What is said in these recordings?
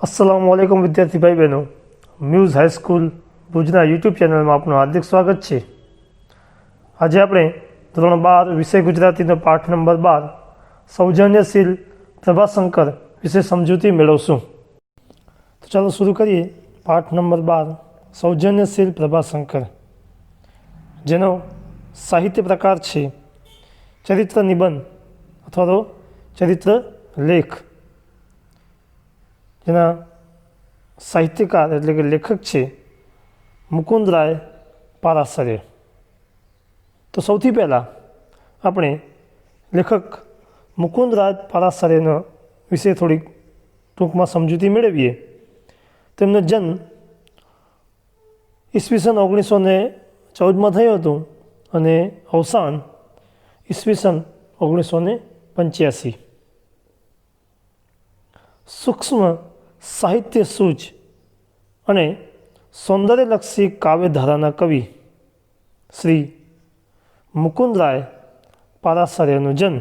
अस्सलामुअलैकुम विद्यार्थी भाई बहनों, મ્યુઝ હાઈસ્કૂલ ભુજના યુટ્યુબ ચેનલમાં આપનું હાર્દિક સ્વાગત છે। આજે આપણે ધોરણ 12 વિષય ગુજરાતીનો પાઠ નંબર 12 સૌજન્યશીલ પ્રભાશંકર વિશે સમજૂતી મેળવશું। તો ચાલો શરૂ કરીએ। પાઠ નંબર 12 સૌજન્યશીલ પ્રભાશંકર, જેનો સાહિત્ય પ્રકાર છે ચરિત્ર નિબંધ અથવા તો ચરિત્ર લેખ, જેના સાહિત્યકાર એટલે કે લેખક છે મુકુંદરાય પારાસરે। તો સૌથી પહેલાં આપણે લેખક મુકુંદરાય પારાસરેના વિશે થોડીક ટૂંકમાં સમજૂતી મેળવીએ। તેમનો જન્મ ઈસવીસન 1914માં થયો હતો અને અવસાન ઈસવીસન 1985। સૂક્ષ્મ સાહિત્ય સૂઝ અને સૌંદર્યલક્ષી કાવ્યધારાના કવિ શ્રી મુકુંદરાય પારાસરેનો જન્મ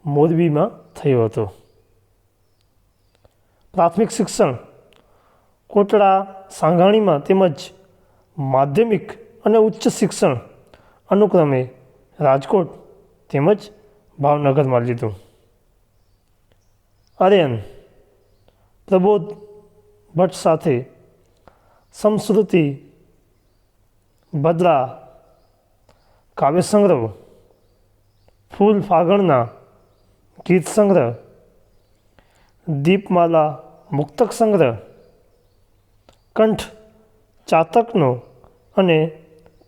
મોરબીમાં થયો હતો। પ્રાથમિક શિક્ષણ કોટડા સાંગાણીમાં તેમજ માધ્યમિક અને ઉચ્ચ શિક્ષણ અનુક્રમે રાજકોટ તેમજ ભાવનગરમાં લીધું। આર્યન પ્રબોધ ભટ્ટ સાથે સમશ્રુતિ ભદ્રા કાવ્ય સંગ્રહ, ફૂલ ફાગણના ગીત સંગ્રહ, દીપમાલા મુક્તક સંગ્રહ, કંઠ ચાતકનો અને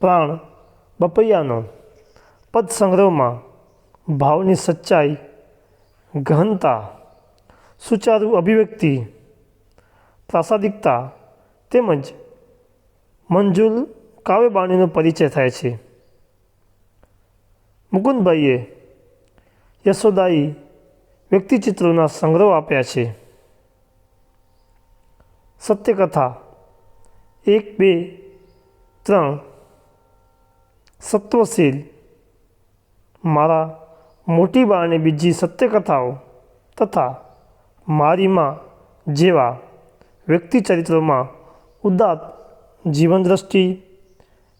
પ્રાણ બપૈયાનો પદ સંગ્રહમાં ભાવની સચ્ચાઈ, ગહનતા, સુચારુ અભિવ્યક્તિ, પ્રાસાદિકતા તેમજ મંજુલ કાવ્યબાણીનો પરિચય થાય છે। મુકુંદભાઈએ યશોદાયી વ્યક્તિચિત્રોના સંગ્રહો આપ્યા છે। સત્યકથા 1, 2, 3, સત્વશીલ, મારા મોટી બા અને બીજી સત્યકથાઓ તથા મારી માં જેવા વ્યક્તિચરિત્રોમાં ઉદાત્ત જીવનદ્રષ્ટિ,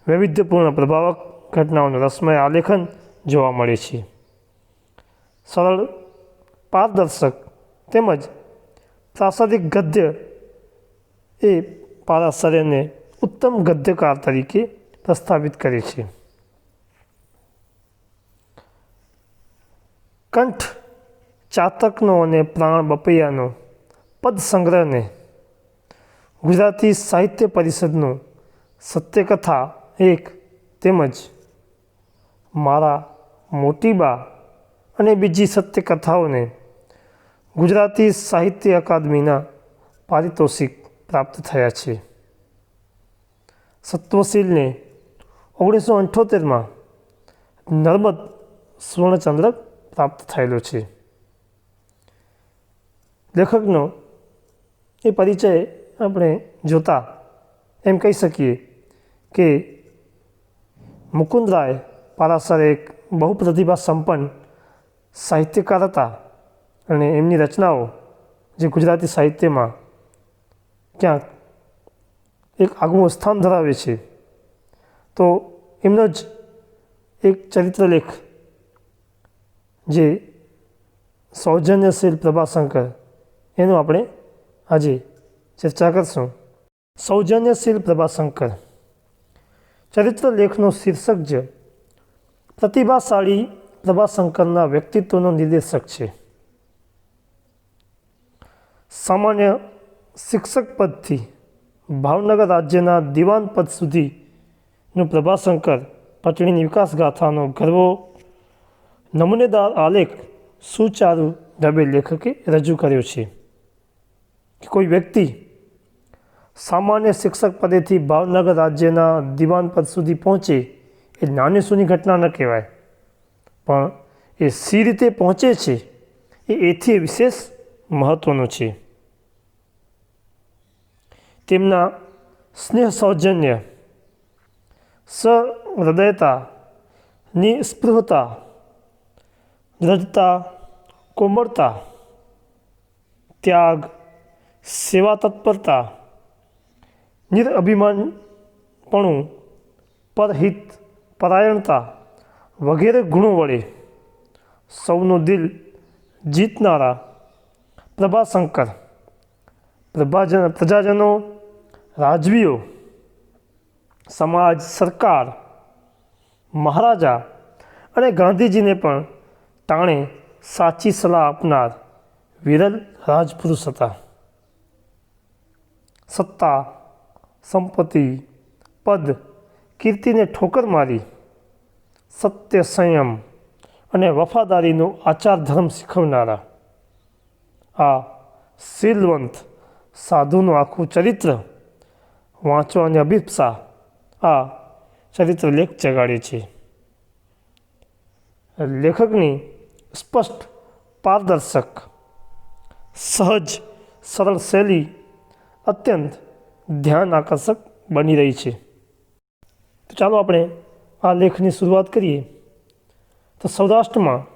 વૈવિધ્યપૂર્ણ પ્રભાવક ઘટનાઓનું રસમય આલેખન જોવા મળે છે। સરળ, પારદર્શક તેમજ પ્રાસાદિક ગદ્ય એ પારાસરેને ઉત્તમ ગદ્યકાર તરીકે પ્રસ્થાપિત કરે છે। કંઠ ચાતકનો અને પ્રાણ બપૈયાનો પદ સંગ્રહને ગુજરાતી સાહિત્ય પરિષદનું સત્યકથા 1 તેમજ મારા મોટી બા અને બીજી સત્યકથાઓને ગુજરાતી સાહિત્ય અકાદમીના પારિતોષિક પ્રાપ્ત થયા છે। સત્વશીલને 1978માં નર્મદ સુવર્ણચંદ્રક પ્રાપ્ત થયેલો છે। લેખકનો એ પરિચય આપણે જોતા એમ કહી શકીએ કે મુકુંદરાય પારાસર એક બહુ પ્રતિભા સંપન્ન સાહિત્યકાર હતા અને એમની રચનાઓ જે ગુજરાતી સાહિત્યમાં ક્યાંક એક આગવું સ્થાન ધરાવે છે। તો એમનો જ એક ચરિત્રલેખ જે સૌજન્યશીલ પ્રભાશંકર, એનું આપણે આજે ચર્ચા કરશું। સૌજન્યશીલ પ્રભાશંકર ચરિત્ર લેખનો શીર્ષક જ પ્રતિભાશાળી પ્રભાશંકરના વ્યક્તિત્વનો નિર્દેશક છે। સામાન્ય શિક્ષક પદથી ભાવનગર રાજ્યના દિવાન પદ સુધીનું પ્રભાશંકર પટણીની વિકાસ ગાથાનો ગર્વો નમૂનેદાર આલેખ સુચારુ ઢબે લેખકે રજૂ કર્યો છે કે કોઈ વ્યક્તિ સામાન્ય શિક્ષક પદેથી ભાવનગર રાજ્યના દિવાન પદ સુધી પહોંચે એ નાની સૂની ઘટના ન કહેવાય, પણ એ સી રીતે પહોંચે છે એથી વિશેષ મહત્ત્વનું છે। તેમના સ્નેહ સૌજન્ય, સહૃદયતા, નિસ્પૃહતા, દ્રઢતા, કોમળતા, ત્યાગ, સેવા તત્પરતા, નિરઅભિમાનપણું, પરહિત પરાયણતા વગેરે ગુણો વડે સૌનું દિલ જીતનારા પ્રભાશંકર પ્રજાજનો, રાજવીઓ, સમાજ, સરકાર, મહારાજા અને ગાંધીજીને પણ તાણે સાચી સલાહ આપનાર વિરલ રાજપુરુષ હતા. સત્તા, સંપત્તિ, પદ, કીર્તિને ઠોકર મારી સત્ય, સંયમ અને વફાદારીનો આચાર ધર્મ શીખવનારા આ શીલવંત સાધુનું આખું ચરિત્ર વાંચવાની અભિપ્સા આ ચરિત્ર લેખ જગાડે છે. લેખકની સ્પષ્ટ, પારદર્શક, સહજ, સરળ શૈલી અત્યંત ધ્યાન આકર્ષક બની રહી છે. તો ચાલો આપણે આ લેખની શરૂઆત કરીએ. તો સૌરાષ્ટ્રમાં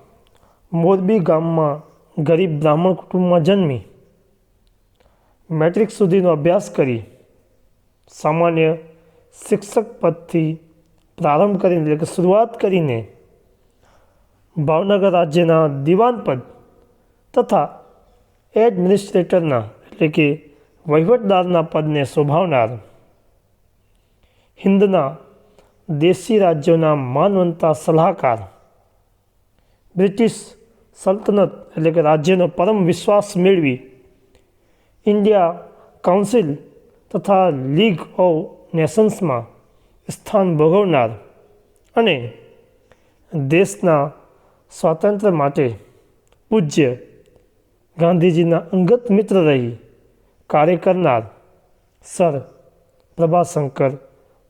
મોરબી ગામમાં ગરીબ બ્રાહ્મણ કુટુંબમાં જન્મી મેટ્રિક સુધીનો અભ્યાસ કરી સામાન્ય શિક્ષક પદથી પ્રારંભ કરીને એટલે કે શરૂઆત કરીને ભાવનગર રાજ્યના દિવાન પદ તથા એડમિનિસ્ટ્રેટરના એટલે કે વહીવટદારના પદને શોભાવનાર, હિન્દના દેશી રાજ્યોના માનવંતા સલાહકાર, બ્રિટિશ સલ્તનત એટલે કે રાજ્યનો પરમ વિશ્વાસ મેળવી ઇન્ડિયા કાઉન્સિલ તથા લીગ ઓફ નેશન્સમાં સ્થાન ભોગવનાર અને દેશના સ્વાતંત્ર્ય માટે પૂજ્ય ગાંધીજીના અંગત મિત્ર રહી કાર્ય કરનાર સર પ્રભાશંકર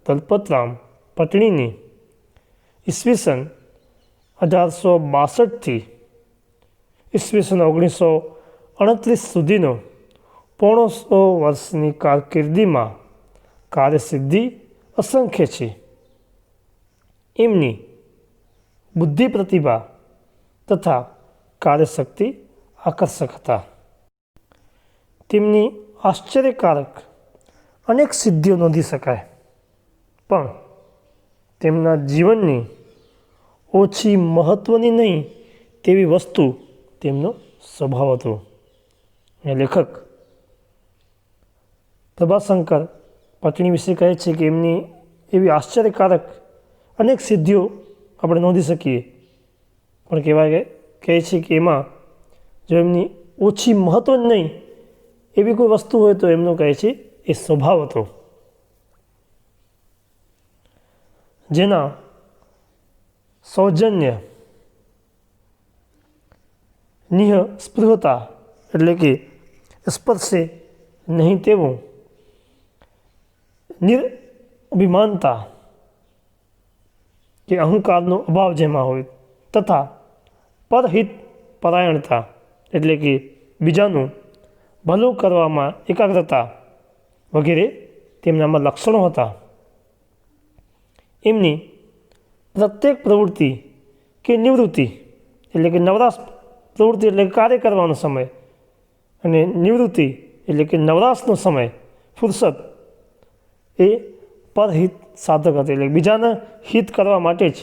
દલપતરામ પટણીની ઈસવીસન 1862થી ઈસવીસન 1929 સુધીનો 150 વર્ષની કારકિર્દીમાં કાર્યસિદ્ધિ અસંખ્ય છે. એમની બુદ્ધિ, પ્રતિભા તથા કાર્યશક્તિ આકર્ષક હતા. તેમની આશ્ચર્યકારક અનેક સિદ્ધિઓ નોંધી શકાય, પણ તેમના જીવનની ઓછી મહત્ત્વની નહીં તેવી વસ્તુ તેમનો સ્વભાવ હતો. લેખક પ્રભાશંકર પટણી વિશે કહે છે કે એમની એવી આશ્ચર્યકારક અનેક સિદ્ધિઓ આપણે નોંધી શકીએ, પણ કહેવાય કહે છે કે એમાં જો એમની ઓછી મહત્ત્વની નહીં એવી કોઈ વસ્તુ હોય તો એમનો કહે છે એ સ્વભાવ હતો, જેના સૌજન્ય, નિઃસ્પૃહતા એટલે કે સ્પર્શે નહીં તેવું, નિરઅભિમાનતા કે અહંકારનો અભાવ જેમાં હોય તથા પરહિત પરાયણતા એટલે કે બીજાનું ભલું કરવામાં એકાગ્રતા વગેરે તેમનામાં લક્ષણો હતા. એમની પ્રત્યેક પ્રવૃત્તિ કે નિવૃત્તિ એટલે કે નવરાશ પ્રવૃત્તિ એટલે કાર્ય કરવાનો સમય અને નિવૃત્તિ એટલે કે નવરાશનો સમય, ફુરસદ એ પરહિત સાધક હતી એટલે બીજાને હિત કરવા માટે જ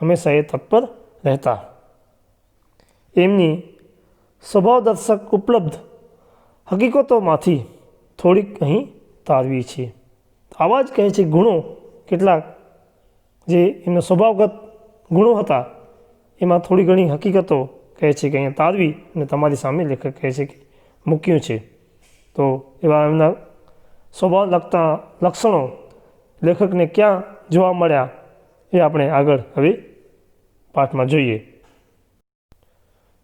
હંમેશા એ તત્પર રહેતા. એમની સ્વભાવદર્શક ઉપલબ્ધ હકીકતોમાંથી થોડીક અહીં તારવી છે. આવા જ કહે છે ગુણો, કેટલાક જે એમના સ્વભાવગત ગુણો હતા એમાં થોડી ઘણી હકીકતો કહે છે કે અહીંયા તારવી અને તમારી સામે લેખક કહે છે કે મૂક્યું છે. તો એવા એમના સ્વભાવ લગતા લક્ષણો લેખકને ક્યાં જોવા મળ્યા એ આપણે આગળ હવે પાઠમાં જોઈએ.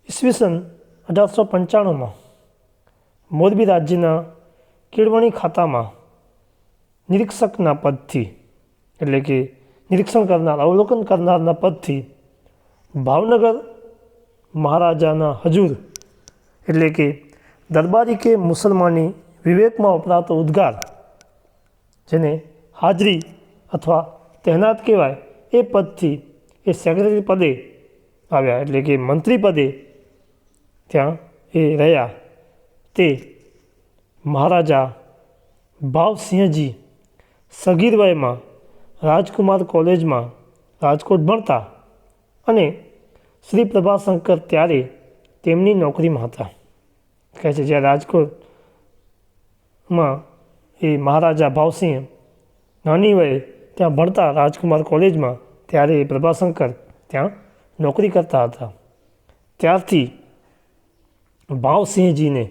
ઈસવીસન 1895માં મોરબી રાજ્યના કેળવણી ખાતામાં નિરીક્ષકના પદથી એટલે કે નિરીક્ષણ કરનાર, અવલોકન કરનારના પદથી ભાવનગર મહારાજાના હજૂર એટલે કે દરબારી કે મુસલમાની વિવેકમાં વપરાતો ઉદ્ગાર જેને હાજરી અથવા તહેનાત કહેવાય એ પદથી એ સેક્રેટરી પદે આવ્યા એટલે કે મંત્રી પદે ત્યાં એ રહ્યા. તે મહારાજા ભાવસિંહજી સગીર વયમાં રાજકુમાર કોલેજમાં રાજકોટ ભણતા અને શ્રી પ્રભાશંકર ત્યારે તેમની નોકરીમાં હતા. કહે છે જ્યારે રાજકોટમાં એ મહારાજા ભાવસિંહ નાની વયે ત્યાં ભણતા રાજકુમાર કોલેજમાં, ત્યારે એ પ્રભાશંકર ત્યાં નોકરી કરતા હતા. ત્યારથી ભાવસિંહજીને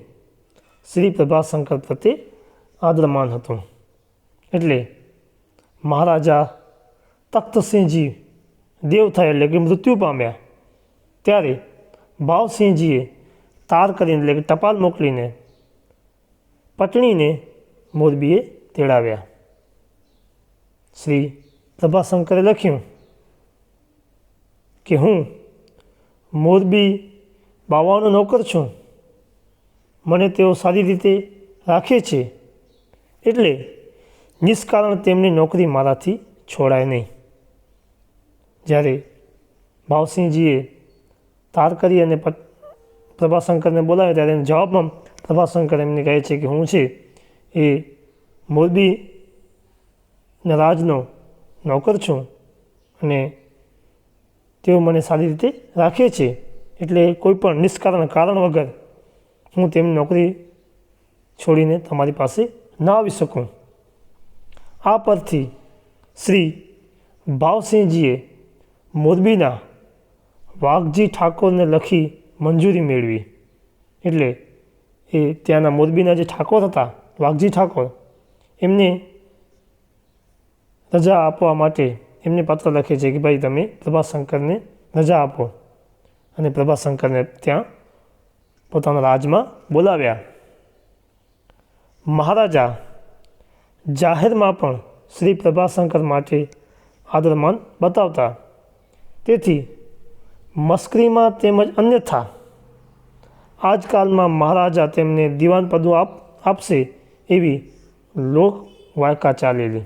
શ્રી પ્રભાશંકર પ્રત્યે આદરમાન હતું. એટલે મહારાજા તખ્તસિંહજી દેવ થયા એટલે કે મૃત્યુ પામ્યા ત્યારે ભાવસિંહજીએ તાર કરીને એટલે કે ટપાલ મોકલીને પટણીને મોરબીએ તેડાવ્યા. શ્રી પ્રભાશંકરે લખ્યું કે હું મોરબી બાવાનો નોકર છું, મને તેઓ સારી રીતે રાખે છે, એટલે નિષ્કારણ તેમની નોકરી મારાથી છોડાય નહીં. જ્યારે ભાવસિંહજીએ તાર કરી અને પ્રભાશંકરને બોલાવ્યા ત્યારે એના જવાબમાં પ્રભાશંકર એમને કહે છે કે હું છે એ મોરબીના રાજનો નોકર છું અને તેઓ મને સારી રીતે રાખે છે, એટલે કોઈ પણ નિષ્કારણ કારણ વગર હું તેમની નોકરી છોડીને તમારી પાસે ન આવી શકું. આ પરથી શ્રી ભાવસિંહજીએ મોરબીના વાઘજી ઠાકોરને લખી મંજૂરી મેળવી. એટલે એ ત્યાંના મોરબીના જે ઠાકોર હતા, વાઘજી ઠાકોર, એમને રજા આપવા માટે એમને પત્ર લખે છે કે ભાઈ તમે પ્રભાશંકરને રજા આપો, અને પ્રભાશંકરને ત્યાં પોતાના રાજમાં બોલાવ્યા. મહારાજા જાહેરમાં પણ શ્રી પ્રભાશંકર માટે આદરમાન બતાવતા. તેથી મસ્કરીમાં તેમજ અન્યથા આજકાલમાં મહારાજા તેમને દિવાન પદો આપશે એવી લોક વાયકા ચાલેલી.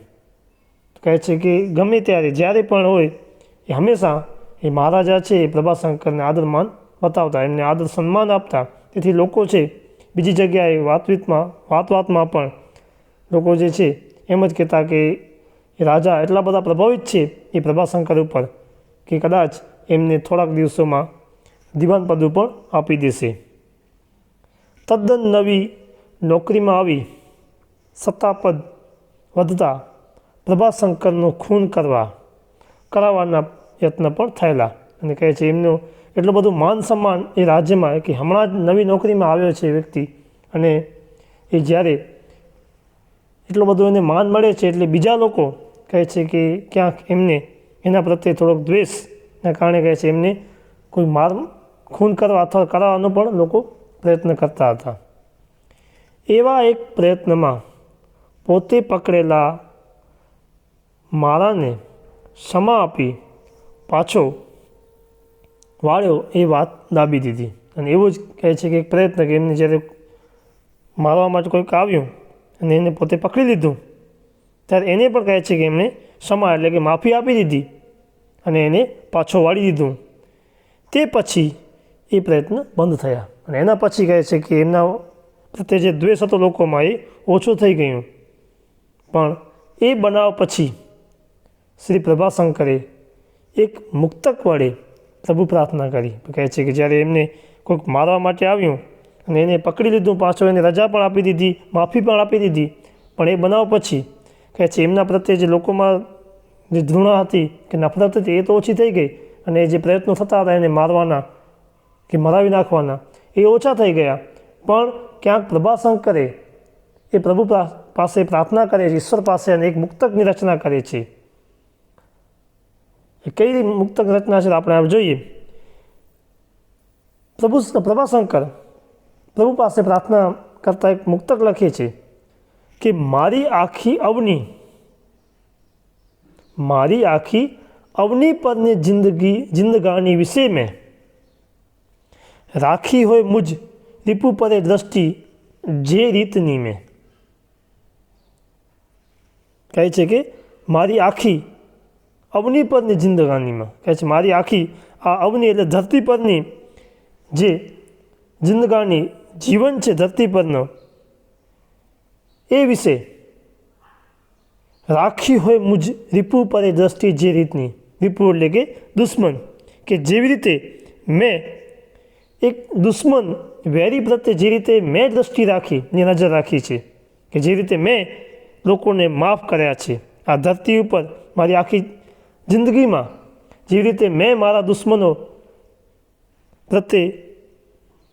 કહે છે કે ગમે ત્યારે જ્યારે પણ હોય એ હંમેશા એ મહારાજા છે એ પ્રભાશંકરને આદરમાન બતાવતા, એમને આદર સન્માન આપતા. તેથી લોકો છે બીજી જગ્યાએ વાતમાં પણ લોકો જે છે એમ જ કહેતા કે એ રાજા એટલા બધા પ્રભાવિત છે એ પ્રભાશંકર ઉપર કે કદાચ એમને થોડાક દિવસોમાં દિવાન પદ પણ આપી દેશે. તદ્દન નવી નોકરીમાં આવી સત્તાપદ વધતા પ્રભાશંકરનું ખૂન કરાવવાના યત્ન પણ થયેલા. અને કહે છે એમનું એટલું બધું માન સન્માન એ રાજ્યમાં કે હમણાં જ નવી નોકરીમાં આવ્યો છે વ્યક્તિ, અને એ જ્યારે એટલું બધું એને માન મળે છે એટલે બીજા લોકો કહે છે કે ક્યાંક એમને એના પ્રત્યે થોડોક દ્વેષના કારણે કહે છે એમને કોઈ ખૂન કરવા અથવા કરાવવાનો પણ લોકો પ્રયત્ન કરતા હતા. એવા એક પ્રયત્નમાં પોતે પકડેલા મારાને ક્ષમા આપી પાછો વાળ્યો એ વાત દાબી દીધી. અને એવું જ કહે છે કે એક પ્રયત્ન કે એમને જ્યારે મારવા માટે કોઈક આવ્યું અને એને પોતે પકડી લીધું ત્યારે એને પણ કહે છે કે એમણે ક્ષમા એટલે કે માફી આપી દીધી અને એને પાછો વાળી દીધું. તે પછી એ પ્રયત્ન બંધ થયા અને એના પછી કહે છે કે એમના પ્રત્યે જે દ્વેષ હતો લોકોમાં એ ઓછો થઈ ગયું. પણ એ બનાવ પછી શ્રી પ્રભાશંકરે એક મુક્તક વડે પ્રભુ પ્રાર્થના કરી. કહે છે કે જ્યારે એમને કોઈક મારવા માટે આવ્યું અને એને પકડી લીધું, પાછો એને રજા પણ આપી દીધી, માફી પણ આપી દીધી, પણ એ બનાવ પછી કહે છે એમના પ્રત્યે જે લોકોમાં જે ધૃણા હતી કે નફરત હતી એ તો ઓછી થઈ ગઈ, અને જે પ્રયત્નો થતા હતા એને મારવાના કે મરાવી નાખવાના એ ઓછા થઈ ગયા. પણ ક્યાંક પ્રભાશંકરે એ પ્રભુ પાસે પ્રાર્થના કરે છે, ઈશ્વર પાસે, અને એક મુક્તકની રચના કરે છે. એ કઈ મુક્તક રચના છે આપણે આમ જોઈએ. પ્રભાશંકર પ્રભુ પાસે પ્રાર્થના કરતા એક મુક્તક લખે છે કે મારી આખી અવની પરની જિંદગાની વિશે મેં રાખી હોય મુझ રીપુ પરે દ્રષ્ટિ જે રીતની મેં. કહે છે કે મારી આખી અવની પરની જિંદગાનીમાં, કહે છે મારી આખી આ અવની એટલે ધરતી પરની જે જિંદગાની જીવન છે ધરતી પરનો એ વિશે રાખી હોય મુજ રીપુ પરે દ્રષ્ટિ જે રીતની, રીપુ એટલે કે દુશ્મન, કે જેવી રીતે મેં એક દુશ્મન વેરી પ્રત્યે જે રીતે મેં દ્રષ્ટિ રાખી, નજર રાખી છે, કે જે રીતે મેં લોકોને માફ કર્યા છે આ ધરતી ઉપર મારી આખી જિંદગીમાં, જેવી રીતે મેં મારા દુશ્મનો પ્રત્યે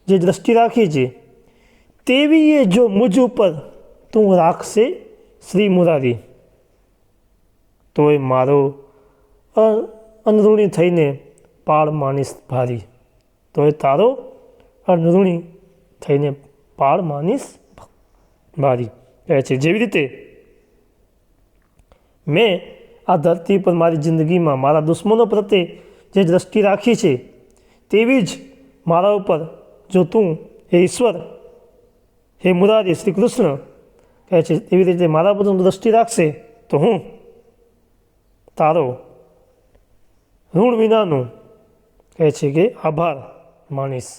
જે દ્રષ્ટિ રાખી છે, તેવી એ જો મુજ ઉપર તું રાખશે શ્રી મુરારી, તો એ મારો અનઋણી થઈને પાળ માનીશ ભારી, તો એ તારો અનઋણી થઈને પાળ માનીશ ભારી. કહે છે જેવી રીતે મેં આ ધરતી પર મારી જિંદગીમાં મારા દુશ્મનો પ્રત્યે જે દ્રષ્ટિ રાખી છે, તેવી જ મારા ઉપર જો તું હે ઈશ્વર, હે મુરારી શ્રી કૃષ્ણ, કહે છે એવી રીતે મારા પર દ્રષ્ટિ રાખશે તો હું તારો ઋણ વિનાનું કહે છે કે આભાર માનીશ.